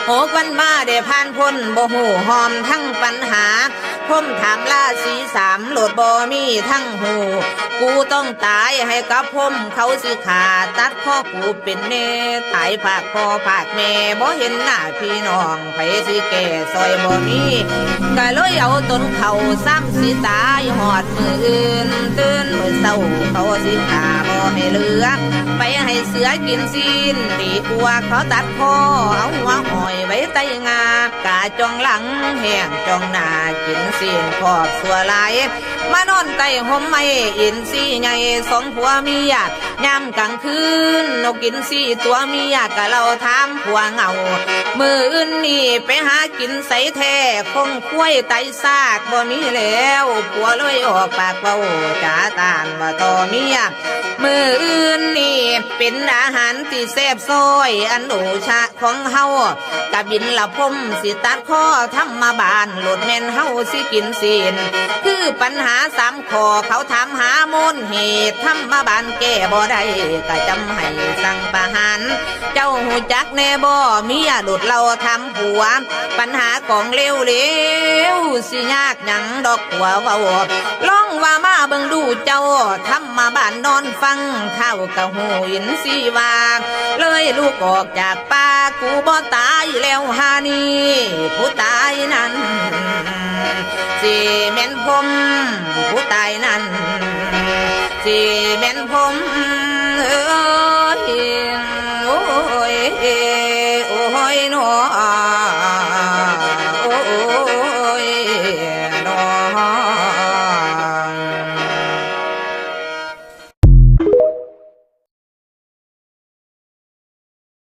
6 วันมาได้ผ่านพ้นบ่หูหอมทั้งปัญหาผมถามราศี3โหลดบ่มีทั้งหูกูต้องตายให้กับผมเขาสิขาตัดข้อกูเป็นเนตายภาคพ่อภาคแม่บ่เห็นหน้าพี่น้องไผสิแก่ซอยบ่มีก็เลยเอาต้นเขาซ้ำสิตายหอดมืออื่นตื่นมื้อเช้าเขาสิขาบ่ให้เหลือไปให้เสือกินซีนดีกว่าเขาตัดคอเอาหัวหอยไว้ใต้งากาจองหลังแห้งจองหน้ากินซีนขอบสัวลายมานอนใต้ห่มไม้อินซีใหญ่2 ผัวเมียยามกลางคืนนกกินซีตัวเมียกะเราถามผัวเหงามืออื่นนี่ไปหากินใส่แท้คงคุ้ยไตซากบ่มีแล้วผัวเลยออกปากเบาจ๋าตานว่าต่อเมียมืออื่นนี่เป็นอาหารที่แซ่บซอยอันโอชะของเฮากะบินละพมสิตัดข้อทำมาบานโหลดแม่นเฮาสิกินศีลคือปัญหา3 ข้อเขาถามหามูลเหตุทำมาบานแก้บ่ได้ก็จำให้สั่งประหารเจ้าหูจักแน่บ่เมียหลุดเราทำผัวปัญหาของเลวสิยากหยังดอกหัวเว้าลองว่ามาเบิ่งดูเจ้าทำมาบ้านนอนฟังข้าวกะหูอินสิว่าเลยลูกออกจากป่ากูบ่ตายแล้วหานี่ผู้ตายนั้นสิแม่นผมผู้ตายนั้นสิแม่นผม